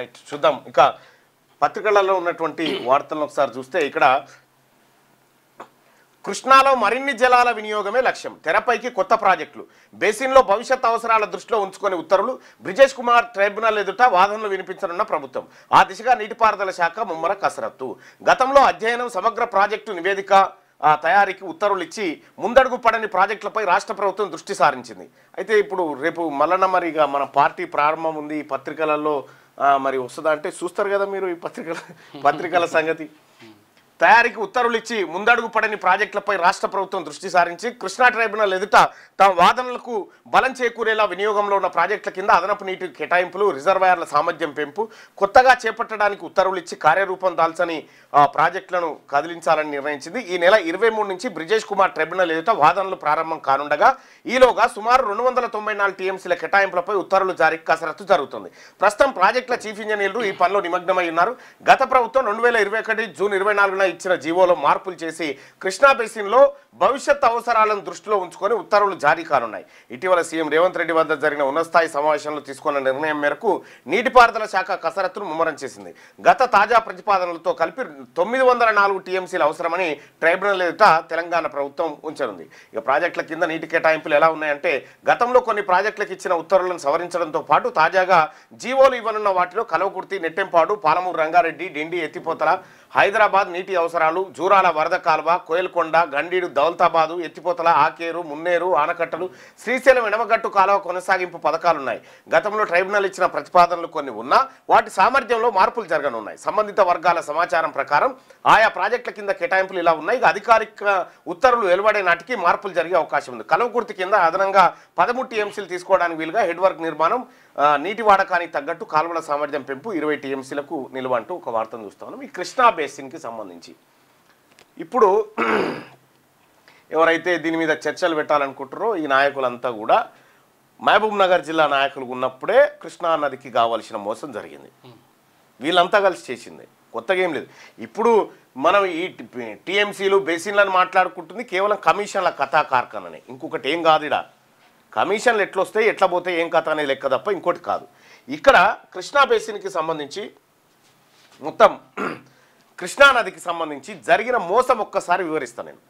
Right చూద్దాం. ఇక పత్రికలలో ఉన్నటువంటి వార్తలను ఒకసారి చూస్తే ఇక్కడ కృష్ణాలో మరిన్ని జలాల వినియోగమే లక్ష్యం, తెరపైకి కొత్త ప్రాజెక్టులు, బేసిన్లో భవిష్యత్ అవసరాల దృష్టిలో ఉంచుకొని ఉత్తర్వులు, బ్రిజేష్ కుమార్ ట్రైబ్యునల్ ఎదుట వాదనలు వినిపించనున్న ప్రభుత్వం, ఆ దిశగా నీటిపారుదల శాఖ ముమ్మర కసరత్తు, గతంలో అధ్యయనం సమగ్ర ప్రాజెక్టు నివేదిక తయారీకి ఉత్తర్వులు ఇచ్చి ముందడుగు పడని ప్రాజెక్టులపై రాష్ట్ర ప్రభుత్వం దృష్టి సారించింది. అయితే ఇప్పుడు రేపు మల్లన్న మరిగా మన పార్టీ ప్రారంభం ఉంది, ఈ పత్రికలలో మరి వస్తుందా అంటే చూస్తారు కదా మీరు ఈ పత్రికల సంగతి. తయారీకి ఉత్తర్వులు ఇచ్చి ముందడుగు పడని ప్రాజెక్టులపై రాష్ట్ర ప్రభుత్వం దృష్టి సారించి కృష్ణా ట్రైబ్యునల్ ఎదుట తమ వాదనలకు బలం చేకూరేలా వినియోగంలో ఉన్న ప్రాజెక్టుల కింద అదనపు నీటి కేటాయింపులు, రిజర్వాయర్ల సామర్థ్యం పెంపు, కొత్తగా చేపట్టడానికి ఉత్తర్వులు ఇచ్చి కార్యరూపం దాల్చని ప్రాజెక్టులను కదిలించాలని నిర్ణయించింది. ఈ నెల 23 నుంచి బ్రిజేష్ కుమార్ ట్రైబ్యునల్ ఎదుట వాదనలు ప్రారంభం కానుండగా ఈలోగా సుమారు 294 టీఎంసీల కేటాయింపులపై ఉత్తర్వులు జారీకి కసరత్తు జరుగుతుంది. ప్రస్తుతం ప్రాజెక్టుల చీఫ్ ఇంజనీర్లు ఈ పనిలో నిమగ్నమై ఉన్నారు. గత ప్రభుత్వం 2021 జూన్ 24న ఇచ్చిన జీవోలో మార్పులు చేసి కృష్ణా బేసిన్లో భవిష్యత్ అవసరాలను దృష్టిలో ఉంచుకొని ఉత్తర్వులు జారీ కానున్నాయి. ఇటీవల సీఎం రేవంత్ రెడ్డి వద్ద జరిగిన ఉన్నతస్థాయి సమావేశంలో తీసుకున్న నిర్ణయం మేరకు నీటిపారుదల శాఖ కసరత్తును ముమ్మరం చేసింది. గత తాజా ప్రతిపాదనలతో కలిపి 904 టీఎంసీలు అవసరమని ట్రైబ్యునల్ ఎదుట తెలంగాణ ప్రభుత్వం ఉంచనుంది. ఇక ప్రాజెక్టుల కింద నీటి కేటాయింపులు ఎలా ఉన్నాయంటే గతంలో కొన్ని ప్రాజెక్టులకు ఇచ్చిన ఉత్తర్వులను సవరించడంతో పాటు తాజాగా జీవోలు ఇవ్వనున్న వాటిలో కలవకుర్తి, నెట్టెంపాడు, పాలమూరు రంగారెడ్డి, డిండి ఎత్తిపోతల, హైదరాబాద్ నీటి అవసరాలు, జూరాల వరద కాల్వ, కోయల్కొండ, గండీడు, దౌలతాబాదు, ఎత్తిపోతల, ఆకేరు, మున్నేరు ఆనకట్టలు, శ్రీశైలం ఎడమగట్టు కాలువ కొనసాగింపు పథకాలున్నాయి. గతంలో ట్రైబ్యునల్ ఇచ్చిన ప్రతిపాదనలు కొన్ని ఉన్నా వాటి సామర్థ్యంలో మార్పులు జరగనున్నాయి. సంబంధిత వర్గాల సమాచారం ప్రకారం ఆయా ప్రాజెక్టుల కింద కేటాయింపులు ఇలా ఉన్నాయి. అధికారిక ఉత్తర్వులు వెలువడే నాటికి మార్పులు జరిగే అవకాశం ఉంది. కలవకుర్తి కింద అదనంగా 13 టీఎంసీలు తీసుకోవడానికి వీలుగా హెడ్ వర్క్ నిర్మాణం, నీటి వాడకానికి తగ్గట్టు కాలువల సామర్థ్యం పెంపు, 20 టీఎంసీలకు నిలువ అంటూ ఒక వార్తను చూస్తాను. ఈ కృష్ణా బేసిన్కి సంబంధించి ఇప్పుడు ఎవరైతే దీని మీద చర్చలు పెట్టాలనుకుంటారో ఈ నాయకులంతా కూడా మహబూబ్ నగర్ జిల్లా నాయకులు ఉన్నప్పుడే కృష్ణా నదికి కావాల్సిన మోసం జరిగింది. వీళ్ళంతా కలిసి చేసింది, కొత్తగా ఏం లేదు. ఇప్పుడు మనం ఈ టీఎంసీలు బేసిన్లను మాట్లాడుకుంటుంది కేవలం కమిషన్ల కథా కార్ఖాననే, ఇంకొకటి ఏం కాదు. ఇడ కమిషన్లు ఎట్లా వస్తాయి, ఎట్లా పోతాయి, ఏం కథ అనేది లెక్క తప్ప ఇంకోటి కాదు. ఇక్కడ కృష్ణా బేసిన్కి సంబంధించి మొత్తం కృష్ణా నదికి సంబంధించి జరిగిన మోసం ఒక్కసారి వివరిస్తాను నేను.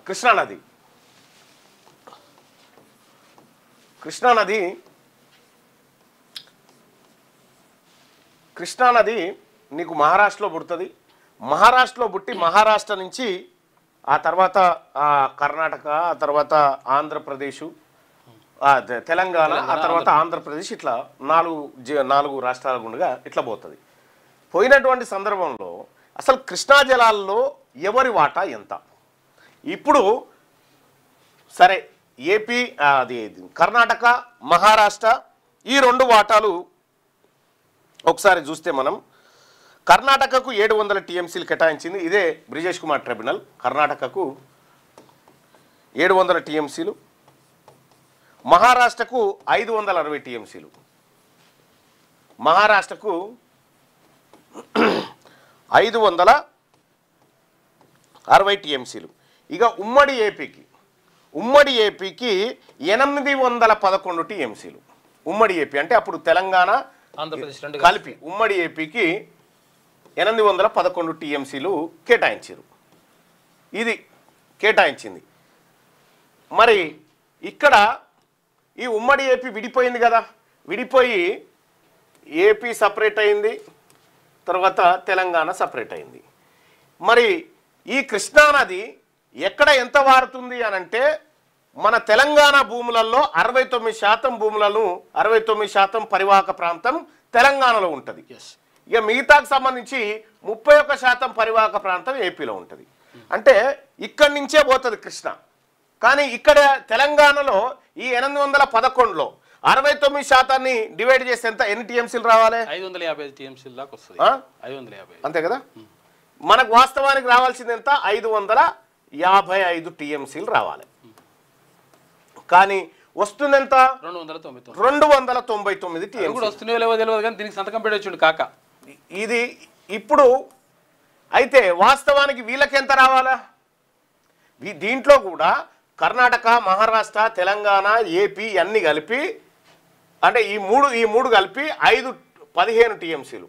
కృష్ణా నది నీకు మహారాష్ట్రలో పుడుతుంది. మహారాష్ట్రలో పుట్టి మహారాష్ట్ర నుంచి ఆ తర్వాత కర్ణాటక, ఆ తర్వాత ఆంధ్రప్రదేశ్, తెలంగాణ, ఆ తర్వాత ఆంధ్రప్రదేశ్, ఇట్లా 4 రాష్ట్రాల గుండగా ఇట్లా పోతుంది. పోయినటువంటి సందర్భంలో అసలు కృష్ణా జలాల్లో ఎవరి వాటా ఎంత? ఇప్పుడు సరే ఏపీ, అది కర్ణాటక, మహారాష్ట్ర ఈ 2 వాటాలు ఒకసారి చూస్తే మనం కర్ణాటకకు 700 టీఎంసీలు కేటాయించింది. ఇదే బ్రిజేష్ కుమార్ ట్రైబ్యునల్. కర్ణాటకకు 700 టీఎంసీలు, మహారాష్ట్రకు 560 టీఎంసీలు, మహారాష్ట్రకు 560 టీఎంసీలు. ఇక ఉమ్మడి ఏపీకి 811 టీఎంసీలు. ఉమ్మడి ఏపీ అంటే అప్పుడు తెలంగాణ కలిపి ఉమ్మడి ఏపీకి 811 టీఎంసీలు కేటాయించారు. ఇది కేటాయించింది. మరి ఇక్కడ ఈ ఉమ్మడి ఏపీ విడిపోయింది కదా, విడిపోయి ఏపీ సపరేట్ అయింది, తర్వాత తెలంగాణ సపరేట్ అయింది. మరి ఈ కృష్ణానది ఎక్కడ ఎంత వారుతుంది అనంటే మన తెలంగాణ భూములలో 69% భూములను 69% పరివాహక ప్రాంతం తెలంగాణలో ఉంటుంది. ఇక మిగతాకు సంబంధించి 31% పరివాహక ప్రాంతం ఏపీలో ఉంటుంది. అంటే ఇక్కడి నుంచే పోతుంది కృష్ణ. కానీ ఇక్కడ తెలంగాణలో ఈ 811లో 69% డివైడ్ చేస్తే ఎంత, ఎన్ని టీఎంసీలు రావాలి? 550 టీఎంసీల దాకా వస్తుంది. 550 అంతే కదా. మనకు వాస్తవానికి రావాల్సింది ఎంత? 555 టీఎంసీలు రావాలి. కానీ వస్తుంది ఎంత? 299 టీఎంసీ వస్తున్నాయో లేవో తెలియదు కానీ దీనికి సంతకం పెట్టొచ్చు కాక. ఇది ఇప్పుడు అయితే వాస్తవానికి వీళ్ళకి ఎంత రావాలా? దీంట్లో కూడా కర్ణాటక, మహారాష్ట్ర, తెలంగాణ, ఏపీ అన్ని కలిపి అంటే ఈ మూడు కలిపి 15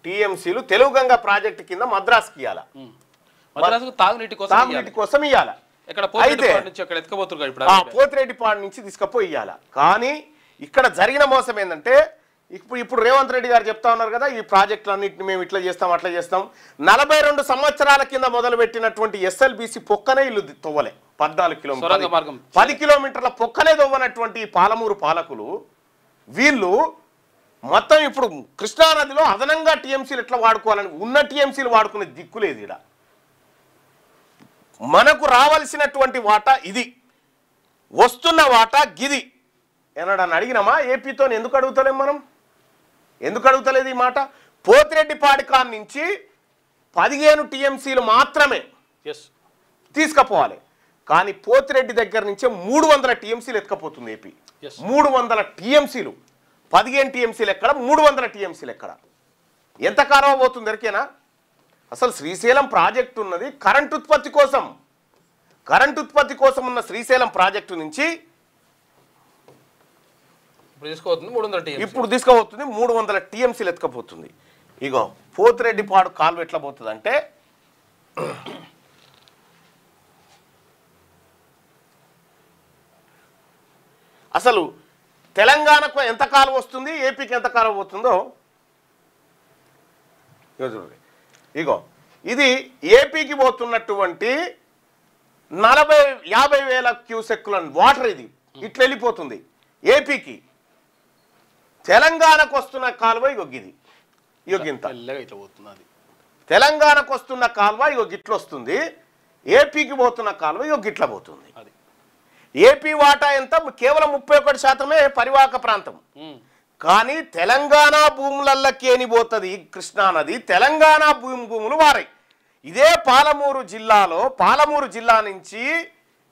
టీఎంసీలు తెలుగు గంగా ప్రాజెక్టు కింద మద్రాసుకి ఇవ్వాలి. మద్రాసుకు తాగునీటి కోసం ఇవ్వాలి. అయితే పోతిరెడ్డిపాడు నుంచి తీసుకపోయి ఇవ్వాలి. కానీ ఇక్కడ జరిగిన మోసం ఏంటంటే ఇప్పుడు రేవంత్ రెడ్డి గారు చెప్తా ఉన్నారు కదా, ఈ ప్రాజెక్టులన్నింటిని మేము ఇట్లా చేస్తాం అట్లా చేస్తాం. 42 సంవత్సరాల కింద మొదలు పెట్టినటువంటి ఎస్ఎల్బిసి పొక్కనే ఇల్లు తవ్వలే. 14 కిలోమీటర్లు 10 కిలోమీటర్ల పొక్కనే తవ్వనటువంటి పాలమూరు పాలకులు వీళ్ళు మొత్తం ఇప్పుడు కృష్ణానదిలో అదనంగా టీఎంసీలు ఎట్లా వాడుకోవాలని ఉన్న టీఎంసీలు వాడుకునే దిక్కులేదు. ఇక్కడ మనకు రావాల్సినటువంటి వాటా ఇది, వస్తున్న వాటా గిది ఏనాడని అడిగినామా? ఏపీతో ఎందుకు అడుగుతలేం మనం? ఎందుకు అడుగుతలేదు ఈ మాట? పోతిరెడ్డిపాడు కాడి నుంచి 15 టీఎంసీలు మాత్రమే తీసుకపోవాలి. కానీ పోతిరెడ్డి దగ్గర నుంచే 300 టీఎంసీలు ఎత్తుకపోతుంది ఏపీ. 300 టీఎంసీలు, 15 టీఎంసీలు ఎక్కడ, 300 టీఎంసీలు ఎక్కడ? ఎంత కారవ పోతుంది ఎరికేనా? అసలు శ్రీశైలం ప్రాజెక్టు ఉన్నది కరెంట్ ఉత్పత్తి కోసం. కరెంట్ ఉత్పత్తి కోసం ఉన్న శ్రీశైలం ప్రాజెక్టు నుంచి ఇప్పుడు తీసుకుపోతుంది 300 టీఎంసీలు ఎత్తుకపోతుంది. ఇగో పోతిరెడ్డిపాడు కాలువ ఎట్లా పోతుంది అంటే అసలు తెలంగాణకు ఎంత కాలువ వస్తుంది, ఏపీకి ఎంత కాలువ పోతుందో చూడండి. ఇగో ఇది ఏపీకి పోతున్నటువంటి 50 వేల క్యూసెక్కుల వాటర్ ఇది ఇట్లా వెళ్ళిపోతుంది ఏపీకి. తెలంగాణకు వస్తున్న కాలువ ఇగో గిది, ఇగో గింత. తెలంగాణకు వస్తున్న కాలువ ఇగో గిట్ల వస్తుంది, ఏపీకి పోతున్న కాలువ ఇగో గిట్ల పోతుంది. ఏపీ వాటా ఎంత? కేవలం 31% పరివాహక ప్రాంతం. కానీ తెలంగాణ భూములకేని పోతుంది కృష్ణానది, తెలంగాణ భూములు వారాయి. ఇదే పాలమూరు జిల్లా నుంచి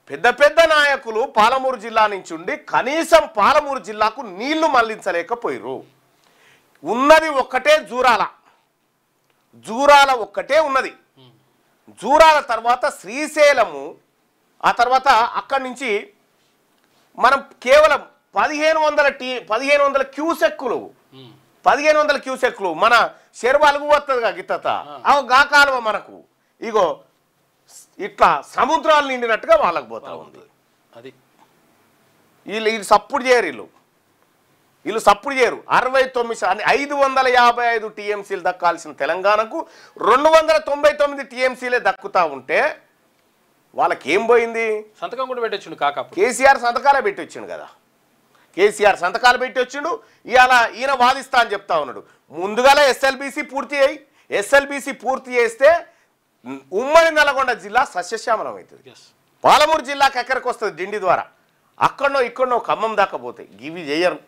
పెద్ద పెద్ద నాయకులు పాలమూరు జిల్లా నుంచి ఉండి కనీసం పాలమూరు జిల్లాకు నీళ్లు మళ్లించలేకపోయారు. ఉన్నది ఒక్కటే జూరాల ఒక్కటే ఉన్నది. జూరాల తర్వాత శ్రీశైలము, ఆ తర్వాత అక్కడి నుంచి మనం కేవలం 1500 క్యూసెక్కులు మన చెరువు వస్తుందిగా గిత్తత గా కాలువ మనకు ఇగో ఇట్లా సముద్రాలు నిండినట్టుగా వాళ్ళకు పోతా ఉంది. అది వీళ్ళు సప్పుడు చేయరు, వీళ్ళు సప్పుడు చేయరు. 555 టీఎంసీలు దక్కాల్సిన తెలంగాణకు 299 టీఎంసీలే దక్కుతా ఉంటే వాళ్ళకి ఏం పోయింది? సంతకం కూడా పెట్టొచ్చిండు కాక. కేసీఆర్ సంతకాలే పెట్టి వచ్చిండు కదా, కేసీఆర్ సంతకాలు పెట్టి వచ్చిండు. ఇవాళ ఈయన వాదిస్తా అని చెప్తా ఉన్నాడు. ముందుగానే ఎస్ఎల్బిసి పూర్తి చేస్తే ఉమ్మడి నల్గొండ జిల్లా సస్యశ్యామలం అవుతుంది. పాలమూరు జిల్లాకి ఎక్కడికి వస్తుంది? డిండి ద్వారా. అక్కడనో ఇక్కడనో ఖమ్మం దాకా పోతాయి. ఇవి చేయరు.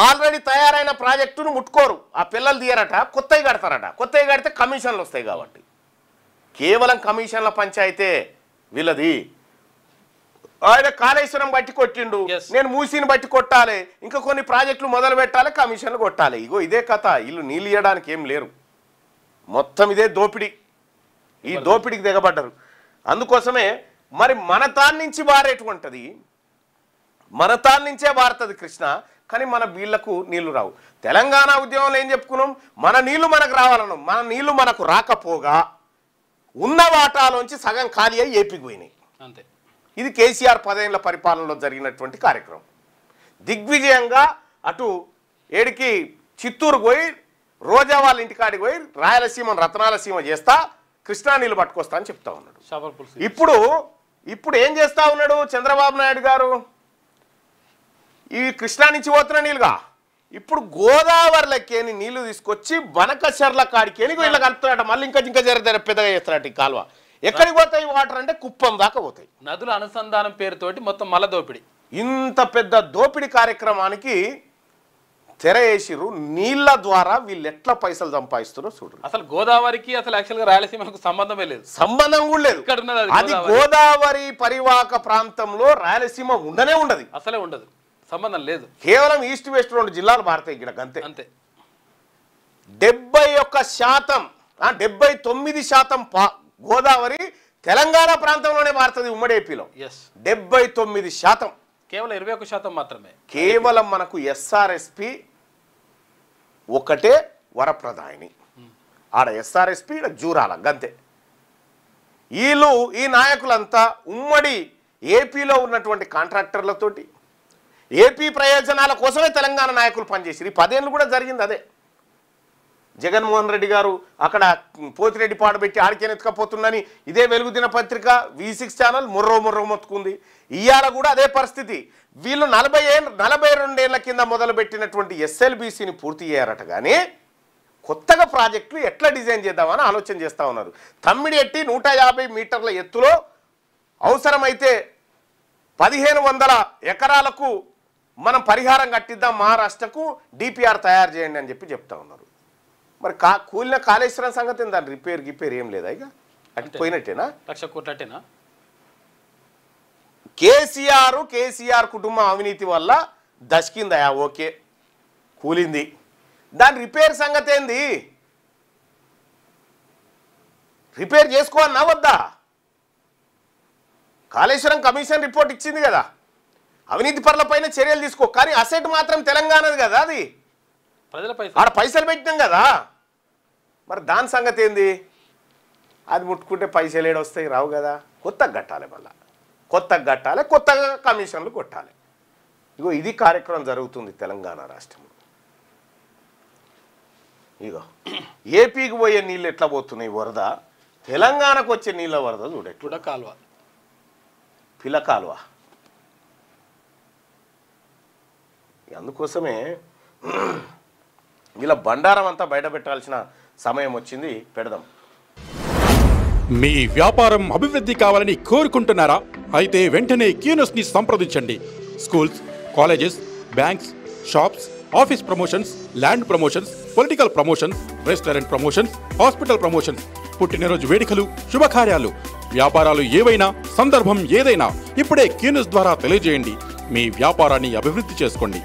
ఆల్రెడీ తయారైన ప్రాజెక్టును ముట్టుకోరు. ఆ పిల్లలు తీయరట, కొత్తవి కడతారట. కొత్తవి కడితే కమిషన్లు వస్తాయి కాబట్టి కేవలం కమిషన్ల పంచాయితే వీళ్ళది. ఆయన కాళేశ్వరం బట్టి కొట్టిండు, నేను మూసిని బట్టి కొట్టాలి, ఇంకా కొన్ని ప్రాజెక్టులు మొదలు పెట్టాలి, కమిషన్లు కొట్టాలి. ఇగో ఇదే కథ. వీళ్ళు నీళ్ళు ఇవ్వడానికి ఏం లేరు, మొత్తం ఇదే దోపిడీ. ఈ దోపిడీకి దిగబడ్డారు. అందుకోసమే మరి మన తాన్ నుంచి వారేటువంటిది, మన తాన్ నుంచే వారుతుంది కృష్ణ. కానీ మన వీళ్లకు నీళ్లు రావు. తెలంగాణ ఉద్యమంలో ఏం చెప్పుకున్నాం? మన నీళ్లు మనకు రావాలన్నాం. మన నీళ్లు మనకు రాకపోగా ఉన్న వాటాలోంచి సగం ఖాళీ అయ్యి ఏపీకి పోయినాయి. అంతే. ఇది కేసీఆర్ 10 ఏళ్ల పరిపాలనలో జరిగినటువంటి కార్యక్రమం. దిగ్విజయంగా అటు ఏడికి చిత్తూరు పోయి రోజా వాళ్ళ ఇంటికాడికి పోయి రాయలసీమ రత్నాలసీమ చేస్తా కృష్ణా నీళ్ళు పట్టుకొస్తా అని చెప్తా ఉన్నాడు. ఇప్పుడు ఏం చేస్తా ఉన్నాడు చంద్రబాబు నాయుడు గారు? ఈ కృష్ణా నుంచి పోతున్న నీళ్ళుగా ఇప్పుడు గోదావరిలోకేని నీళ్లు తీసుకొచ్చి బనకచర్ల కాడికేని వీళ్ళు కలుపుతాడట. మళ్ళీ ఇంకా జర పెద్దగా చేస్తారట ఈ కాలువ. ఎక్కడికి పోతాయి వాటర్ అంటే కుప్పం దాకా పోతాయి. నదుల అనుసంధానం పేరుతోటి మొత్తం మల్ల దోపిడి. ఇంత పెద్ద దోపిడీ కార్యక్రమానికి తెర వేసిరు. నీళ్ల ద్వారా వీళ్ళు ఎట్లా పైసలు సంపాదిస్తారో చూడరు. అసలు గోదావరికి అసలు యాక్చువల్గా రాయలసీమకు సంబంధమే లేదు, సంబంధం కూడా లేదు. అది గోదావరి పరివాహక ప్రాంతంలో రాయలసీమ ఉండనే ఉండదు, అసలే ఉండదు, సంబంధం లేదు. కేవలం ఈస్ట్ వెస్ట్ 2 జిల్లాలు భారతాయి ఇక్కడ అంతే. అంతే. 79% గోదావరి తెలంగాణ ప్రాంతంలోనే భారతది. ఉమ్మడి ఏపీలో 79%, కేవలం 21% మాత్రమే. కేవలం మనకు ఎస్ఆర్ఎస్పి ఒకటే వరప్రదాయిని, ఆడ ఎస్ఆర్ఎస్పి, ఈడ జూరాల గంతే. వీళ్ళు ఈ నాయకులంతా ఉమ్మడి ఏపీలో ఉన్నటువంటి కాంట్రాక్టర్లతోటి ఏపీ ప్రయోజనాల కోసమే తెలంగాణ నాయకులు పనిచేసారు. ఈ 10 ఏళ్ళు కూడా జరిగింది అదే. జగన్మోహన్ రెడ్డి గారు అక్కడ పోతిరెడ్డి పాడు పెట్టి ఆడికేని ఎత్తుకపోతుందని ఇదే వెలుగు దినపత్రిక V6 ఛానల్ మొర్రో మొత్తుకుంది. ఇవాళ కూడా అదే పరిస్థితి. వీళ్ళు 42 ఏళ్ల కింద మొదలుపెట్టినటువంటి SLBCని పూర్తి చేయారట, కానీ కొత్తగా ప్రాజెక్టులు ఎట్లా డిజైన్ చేద్దామని ఆలోచన చేస్తూ ఉన్నారు. తమ్మిడి ఎట్టి 150 మీటర్ల ఎత్తులో అవసరమైతే 1500 ఎకరాలకు మనం పరిహారం కట్టిద్దాం, మహారాష్ట్రకు DPR తయారు చేయండి అని చెప్పి చెప్తా ఉన్నారు. మరి కూలిన కాళేశ్వరం సంగతి దాని రిపేర్ ఏం లేదా? ఇక అటు పోయినట్టేనా? 1,00,000 కోట్లు అట్టేనా? కేసీఆర్ కుటుంబం అవినీతి వల్ల దశకిందయా, ఓకే కూలింది. దాని రిపేర్ సంగతి ఏంది? రిపేర్ చేసుకోవన్నా వద్దా? కాళేశ్వరం కమిషన్ రిపోర్ట్ ఇచ్చింది కదా, అవినీతి పరుల పైన చర్యలు తీసుకో, కానీ అసెట్ మాత్రం తెలంగాణది కదా, అది ప్రజల ఆడ పైసలు పెట్టినాం కదా. మరి దాని సంగతి ఏంది? అది ముట్టుకుంటే పైసలు ఏడొస్తాయి, రావు కదా. కొత్తగా కట్టాలి, మళ్ళా కొత్తగా కట్టాలి, కొత్తగా కమిషన్లు కొట్టాలి. ఇగో ఇది కార్యక్రమం జరుగుతుంది తెలంగాణ రాష్ట్రంలో. ఇగో ఏపీకి పోయే నీళ్ళు ఎట్లా పోతున్నాయి వరద, తెలంగాణకు వచ్చే నీళ్ళ వరద చూడ కాలువ, పిల్ల కాలువ. అందుకోసమే ఇలా బండారం అంతా బయట పెట్టాల్సిన సమయం వచ్చింది. పెడదాం. మీ వ్యాపారం అభివృద్ధి కావాలని కోరుకుంటున్నారా? అయితే వెంటనే కీనోస్ని సంప్రదించండి. Schools, colleges, banks, shops, office promotions, land promotions, political promotions, restaurant promotions, hospital promotions, పుట్టినరోజు వేడుకలు, శుభకార్యాలు, వ్యాపారాలు ఏవైనా, సందర్భం ఏదైనా ఇప్పుడే కీనోస్ ద్వారా తెలియజేయండి. మీ వ్యాపారాన్ని అభివృద్ధి చేసుకోండి.